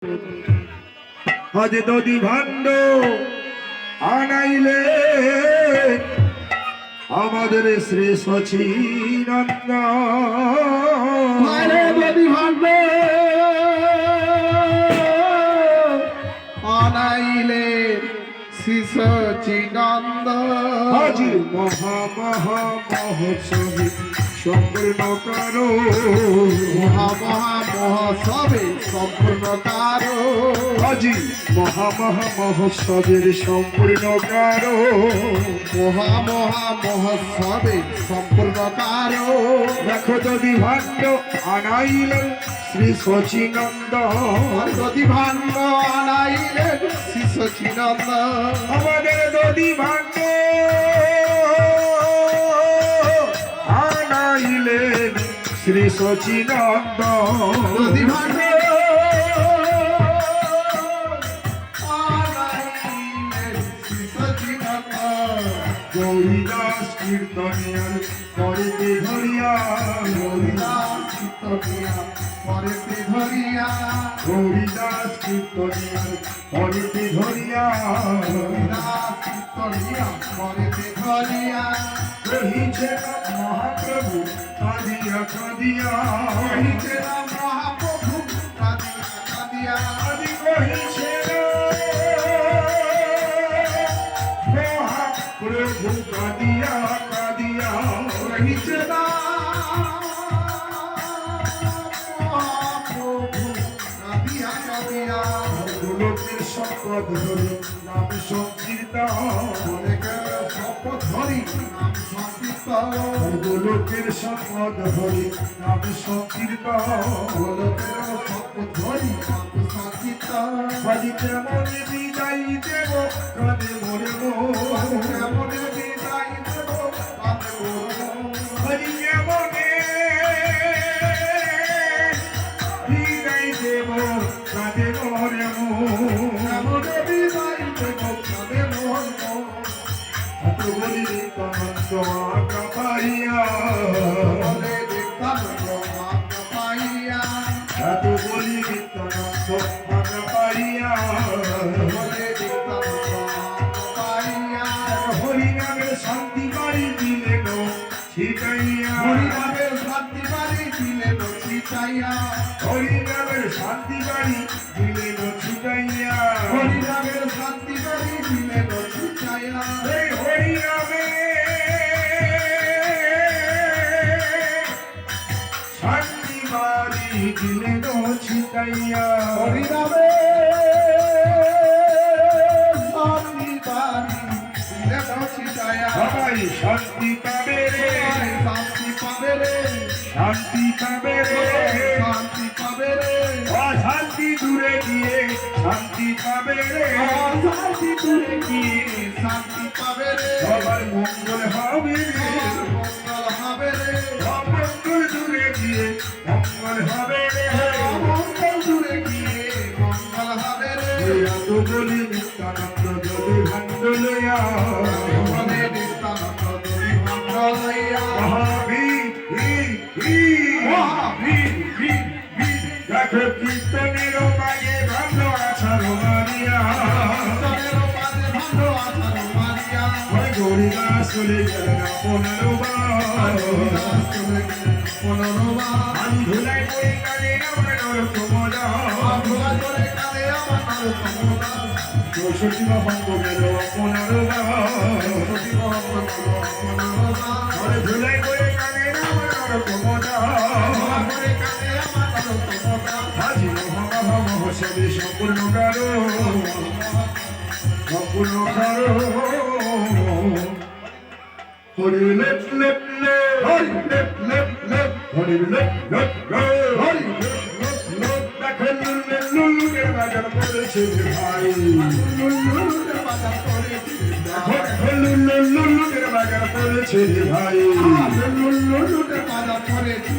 আজ দধি ভাণ্ড আনাইলে আমাদের শ্রী সচিনন্দ দধি ভাণ্ড আনাইলে শ্রী সচিনন্দ আজ মহা মহা মহোৎসবে সম্পূর্ণ কারো মহা মহা মহোৎসবে সম্পূর্ণ কারো আজি মহা মহা মহোৎসবের সম্পূর্ণ কারো মহা মহা মহোৎসবে সম্পূর্ণ কারো দেখো দধি ভাণ্ড আনাইলেন শ্রী সচিনন্দ দধি ভাণ্ড আনাইলেন শ্রী সচিনন্দ আমাদের দধি ভাণ্ড আনাইলেন শ্রী সচিনন্দ দধি ভাণ্ড গৌরীদাস কীর্তনিয়ার করিতে ধরিয়া গৌরীদাস কীর্তনিয়া করিতে ধরিয়া গৌরীদাস কীর্তনিয়ার করিতে ধরিয়া গৌরীদাস কীর্তনিয়া করিতে ধরিয়া রহিছে মহাপ্রভু কাঁদিয়া কাঁদিয়া কহিছে মহাপ্রভু কাঁদিয়া কাঁদিয়া আদি কহিছে মহাপ্রভু কাঁদিয়া কাঁদিয়া কহিছে মহাপ্রভু কাঁদিয়া কাঁদিয়া গোলকের শপথ ধরে নাম সংকীর্তন অনেকের শপথ ধরি নাম সংকীর্তন গোলকের শপথ ধরে নাম সংকীর্তন গোলকের শপথ ধরি নাম সংকীর্তন আজ কেমন বিদায় দেব কাঁদে মরে কেমন বিদায় দেব কাঁদে মরব আজ কেমন বিদায় দেব কাঁদে মরে কেমন বিদায় দেব কাঁদে মরব এত বলি নিত্যানন্দ আজ্ঞা পাইয়া বলে নিত্যানন্দ আজ্ঞা পাইয়া এত বলি নিত্যানন্দ আজ্ঞা পাইয়া বলে নিত্যানন্দ আজ্ঞা পাইয়া হরিনামের শান্তি বাড়ি দিলে গো ছিটাইয়া হরিনামের শান্তি বাড়ি দিলেন ছিটাইয়া হরিনামের শান্তি বাড়ি দিলে গো ছিটাইয়া হরিনামের শান্তি বাড়ি দিলেন ছিটাইয়া এই হরিনামে শান্তি বাড়ি দিলে গো ছিটাইয়া হরিনামে শান্তি বাড়ি দিলেন ছিটাইয়া সবাই শান্তি পাবে রে শান্তি পাবে রে শান্তি পাবে রে শান্তি পাবে রে অশান্তি দূরে গিয়ে শান্তি পাবে রে শান্তি দূরে গিয়ে শান্তি পাবে রে সবার মঙ্গল হবে রে মঙ্গল হবে রে অমঙ্গল দূরে গিয়ে মঙ্গল হবে রে মঙ্গল দূরে গিয়ে মঙ্গল হবে রে এত বলি নিত্যানন্দ যদি ভাণ্ড লইয়া বলে নিত্যানন্দ দধি ভাণ্ড লইয়া মহাবীর মহাবীর বীর বীর দেখো কীর্তনের মাঝে ভাণ্ড আছাড় মারিয়া চলের মাঝে ভাণ্ড আছাড় মারিয়া গৌরীদাস চলে গেলেন পুনরবার হরিদাস চলে গেলেন পুনরবার আমি ধুলাই পড়ে কালে আমার নরকমদা ধোলা চলে কালে আমার নরকমদাস সচিবা ভঙ্গ গেল পুনরবার পুনরবার ঘরে ধুলাই পড়ে কালে আমার নরকমদা ধোলা চলে কালে আমার নরকমদাস আজি মহা মহোৎসবে সম্পূর্ণ কারো সম্পূর্ণ কারো হরি লেপ লেপ লে হরি লেপ লেপ লেপ হরি লেপ লেপ লে হরি লেপ লেপ লেপ দেখেন লুলুকে বাজার করেছে ভাই লুলুলুলুতে বাজার করেছি লুলুকে বাজার করেছে ভাই লুলুলুলুতে বাজার করেছি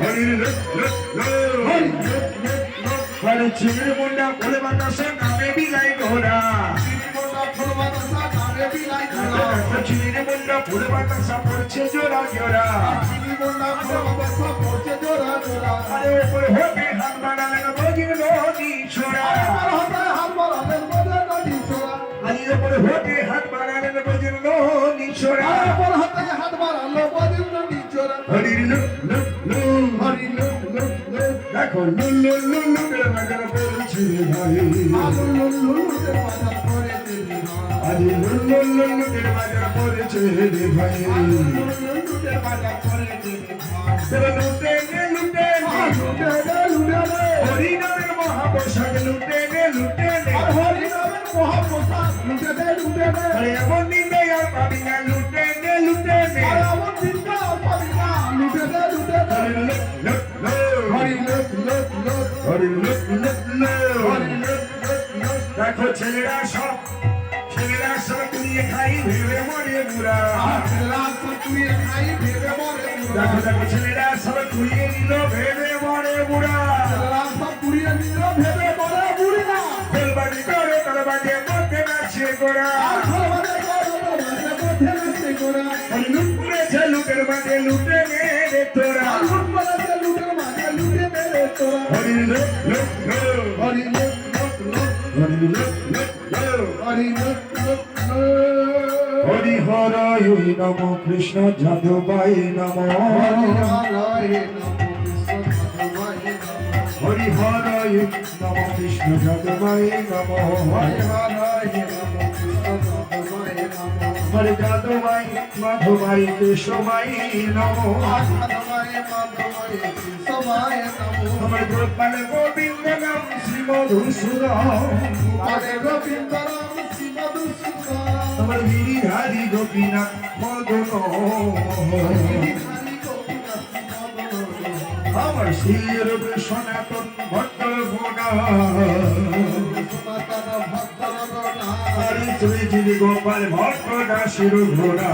হরি লেপ লেপ লে হরি লেপ লেপ লেপ হরি চিংড়ি মুন্ডা ফুলে বাতাসে নামে বিলাই ঘোড়া শ্রীমন্ডা ফুল বাতাসা রে বিলাই জোড়া চিনির মুন্ডা ফুল বাতাসা পড়ছে জোড়া জোড়া চিনি বন্ডা ফুল বাতাসা পড়ছে জোড়া জোড়া আরে উপরে হতে হাত বাড়ালেন বজির নদী ছোড়া আমার হাতে হাত বাড়ালেন বজে নদী ছোড়া আরে উপরে হতে হাত বাড়ালেন বজির নদী ছোড়া আমার হাতে হাত বাড়ালো বজে নদী ছোড়া হরির লুক লুক লুক হরি লুক লুক লুক দেখো লুক লুক লুক লুকের বাজার পড়ছে ভাই আলু লুলুতে বাজার করে দিবি আরে লুক লুক লুক লুকের বাজার পড়ছে রে ভাই লুলুতে বাজার করে দিবি তবে লুটে নে লুটে নে লুটে দে লুটে দে হরি নামের মহাপ্রসাদ লুটে নে লুটে নে আর হরি নামের মহাপ্রসাদ লুটে দে লুটে দে আরে এমন নিন্দে আর পাবি না লুটে নে লুটে নে আর আমার চিন্তা পাবি না লুটে দে লুটে দে হরি লুক লুক লুক হরি লুক লুক লুক হরি লুক লুক লুক হরি লুক লুক লুক দেখো ছেলেরা সব কুড়িয়ে খাই ভেবে মরে বুড়া রাত তুই খাই ভেবে মরে দেখো দেখো ছেলেরা সব কুড়িয়ে নিল ভেবে মরে বুড়া রাত পুড়িয়ে নিল ভেবে মরে বুড়ি না ফুলবাজি করে তার বাজে মধ্যে নাচে গোড়া আর খলবাদে করো মধ্যে মধ্যে নাচে গোরা লুট করেছে লুটের মাঝে লুটে নে রে তোরা আর লুট করেছে লুটের মাঝে লুটে মেরে তোরা হরি লুক লুক লুক হরি লুক লুক লুক হরি লুক লুক লুক হরি লুক লুক লুক হরি হরায় নম কৃষ্ণ যাদবাই নম হরি হরায় নমো কৃষ্ণ ভগবায় নমো হরি হরায় নম কৃষ্ণ যাদবাই নম হরি হরায় নমো কৃষ্ণ ভগবায় নমো হরে যাদবাই মাধবাই কেশবাই নম মাধবায় মাধবায় কৃষ্ণবায় নমো আমার গোপাল গোবিন্দ নাম শ্রী মধুসূদন হরে গোবিন্দ রাম শিব দুসুন্দর আমার গিরিধারী গোপীনাথ মদন হরি গোবিন্দ শিব আমার শ্রীর সনাতন ভট্ট ভোগা সনাতন ভক্তর গণা হরে শ্রী গোপাল ভট্ট দাসের ঘোড়া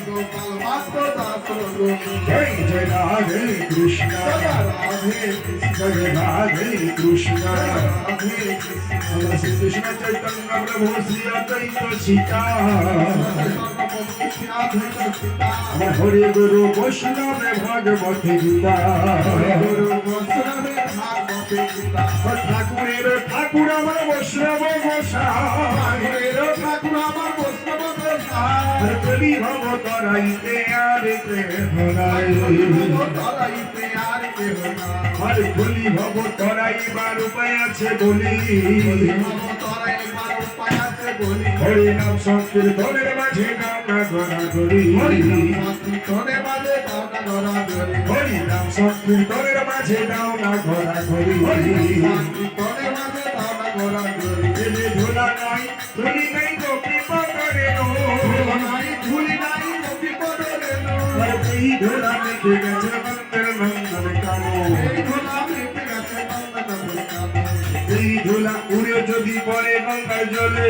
গোপাল ভক্ত দাস রঘু জয় জয় রাধে কৃষ্ণ রাধে কৃষ্ণ জয় রাধে কৃষ্ণ রাধে কৃষ্ণ আমরা শ্রীকৃষ্ণ চৈতন্য প্রভু শ্রী অদ্বৈত সীতা আমার হরে গুরু বৈষ্ণবে ভগবতী গীতা ঠাকুরের ঠাকুর আমার বৈষ্ণব গোসাই কলি ভব করাইতে আর প্রেরণাই আর কলি ভব করাইবার উপায় আছে বলি হরি নাম সংকীর্তনের মাঝে গানা গড়া করি হরি নাম সংকীর্তনের মাঝে গানা গড়া করি এলে ধুলা নাই ধুলি নাই গোপী পকড়ে এই ধুলা মেখে গেছে মন্দির নন্দন কামো এই ধুলা উড়ে যদি পড়ে গঙ্গার জলে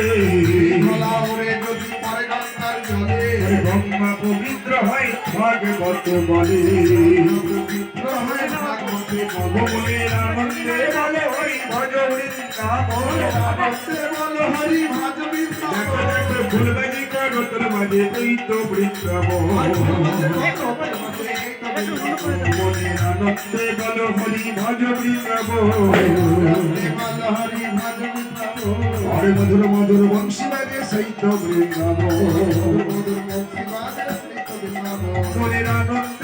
ব্রহ্মা পবিত্র হয় ভাগবত বলে ভগবানের আনন্দে বলে হরি ভজ বৃন্দাবন দেখো দেখো ফুলবাজি করো তোর মাঝে তুই তো বৃন্দাবন মনের আনন্দে বলো হরি ভজ বৃন্দাবন হরে মধুর মধুর বংশী বাজে সেই তো বৃন্দাবন মনের আনন্দে